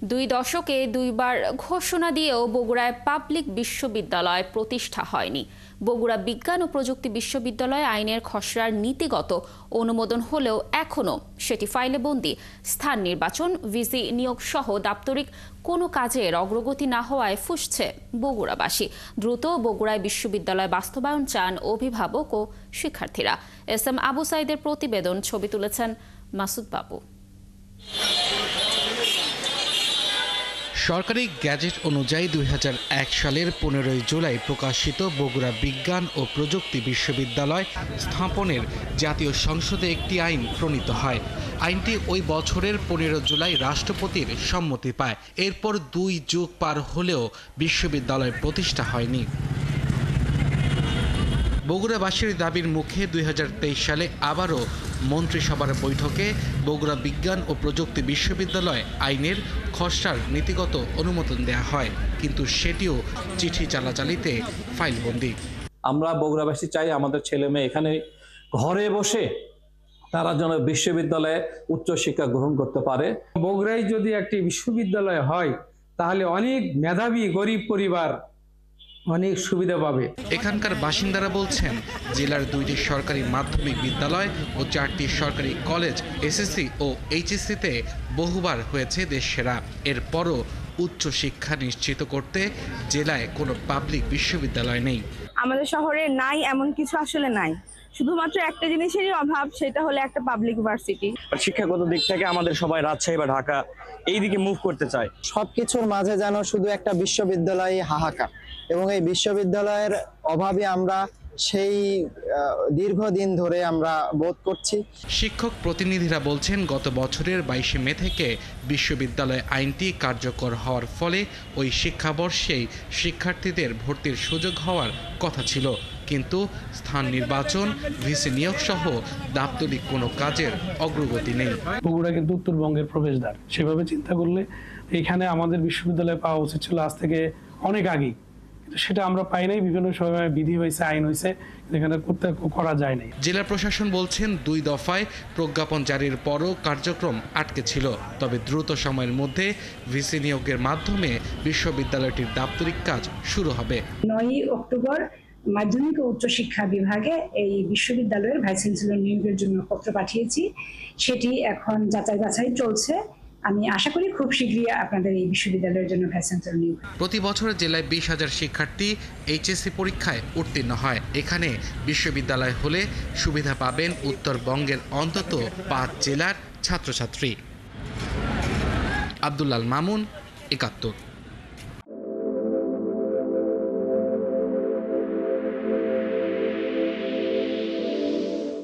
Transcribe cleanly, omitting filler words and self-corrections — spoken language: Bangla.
দুই দশকে দুইবার ঘোষণা দিয়েও বগুড়ায় পাবলিক বিশ্ববিদ্যালয় প্রতিষ্ঠা হয়নি। বগুড়া বিজ্ঞান ও প্রযুক্তি বিশ্ববিদ্যালয় আইনের খসড়ার নীতিগত অনুমোদন হলেও এখনও সেটি ফাইলে বন্দী। স্থান নির্বাচন, ভিসি নিয়োগ সহ দাপ্তরিক কোনো কাজের অগ্রগতি না হওয়ায় ফুঁসছে বগুড়াবাসী। দ্রুত বগুড়ায় বিশ্ববিদ্যালয় বাস্তবায়ন চান অভিভাবক ও শিক্ষার্থীরা। এস এম আবু সাইদের প্রতিবেদন, ছবি তুলেছেন মাসুদ বাবু। সরকারি গ্যাজেট অনুযায়ী 2001 সালের 15 জুলাই প্রকাশিত বগুড়া বিজ্ঞান ও প্রযুক্তি বিশ্ববিদ্যালয় স্থাপনের জাতীয় সংসদে একটি আইন প্রণীত হয়। আইনটি ওই বছরের 15 জুলাই রাষ্ট্রপতির সম্মতি পায়। এরপর 2 যুগ পার হলেও বিশ্ববিদ্যালয় প্রতিষ্ঠা হয়নি। বগুড়াবাসীর দাবির মুখে 2023 সালে আবারও মন্ত্রিসভার বৈঠকে বগুড়া বিজ্ঞান ও প্রযুক্তি বিশ্ববিদ্যালয় আইনের খসড়ার নীতিগত অনুমোদন দেয়া হয়, কিন্তু সেটিও চিঠি চালাচালিতে ফাইলবন্দি। আমরা বগুড়াবাসী চাই আমাদের ছেলে মেয়ে এখানে ঘরে বসে তারা যেন বিশ্ববিদ্যালয়ে উচ্চশিক্ষা গ্রহণ করতে পারে। বগুড়ায় যদি একটি বিশ্ববিদ্যালয় হয় তাহলে অনেক মেধাবী গরিব পরিবার অনেক সুবিধা পাবে। এখানকার বাসিন্দারা বলছেন, জেলার 2টি সরকারি মাধ্যমিক বিদ্যালয় ও 4টি সরকারি কলেজ এসএসসি ও এইচএসসিতে বহুবার হয়েছে দেশ সেরা। এরপরও উচ্চশিক্ষা নিশ্চিত করতে জেলায় কোনো পাবলিক বিশ্ববিদ্যালয় নেই। আমাদের শহরে নাই এমন কিছু আসলে নাই, শুধুমাত্র একটা জিনিসেরই অভাব, সেটা হলো একটা পাবলিক ভার্সিটি। শিক্ষাগত দিক থেকে আমাদের সবাই রাজশাহী বা ঢাকা এই দিকে মুভ করতে চায়। সবকিছুর মাঝে যেন শুধু একটা বিশ্ববিদ্যালয় হাহাকার, এবং এই বিশ্ববিদ্যালয়ের অভাবে আমরা সেই দীর্ঘদিন ধরে আমরা বোধ করছি। শিক্ষক প্রতিনিধিরা বলছেন, গত বছরের 22 মে থেকে বিশ্ববিদ্যালয় আইনটি কার্যকর হওয়ার ফলে ওই শিক্ষাবর্ষেই শিক্ষার্থীদের ভর্তির সুযোগ হওয়ার কথা ছিল, কিন্তু স্থান নির্বাচন, ভিসি নিয়োগ সহ দাপ্তরিক কোনো কাজের অগ্রগতি নেই। বগুড়া কিন্তু উত্তরবঙ্গের প্রবেশদ্বার, সেভাবে চিন্তা করলে এখানে আমাদের বিশ্ববিদ্যালয় পাওয়া উচিত ছিল আজ থেকে অনেক আগেই, কিন্তু সেটা আমরা পাই নাই। বিভিন্ন সময় বিধি হয়েছে, আইন হয়েছে, এখানে করা যায় নাই। জেলা প্রশাসন বলছেন, 2 দফায় প্রজ্ঞাপন জারির পরও কার্যক্রম আটকে ছিল। তবে দ্রুত সময়ের মধ্যে ভিসি নিয়োগের মাধ্যমে বিশ্ববিদ্যালয়টির দাপ্তরিক কাজ শুরু হবে। 9 অক্টোবর মাধ্যমিক ও উচ্চশিক্ষা বিভাগে এই বিশ্ববিদ্যালয়ের ভাইস চ্যান্সেলর নিয়োগের জন্য পত্র পাঠিয়েছি। সেটি এখন যাচাই বাছাই চলছে। আমি আশা করি খুব শীঘ্রই আপনাদের এই বিশ্ববিদ্যালয়ের জন্য ভাইস চ্যান্সেলর নিয়োগ। প্রতি বছর জেলায় 20,000 শিক্ষার্থী এইচএসসি পরীক্ষায় উত্তীর্ণ হয়। এখানে বিশ্ববিদ্যালয় হলে সুবিধা পাবেন উত্তরবঙ্গের অন্তত 5 জেলার ছাত্রছাত্রী। আব্দুল্লাল মামুন, 71।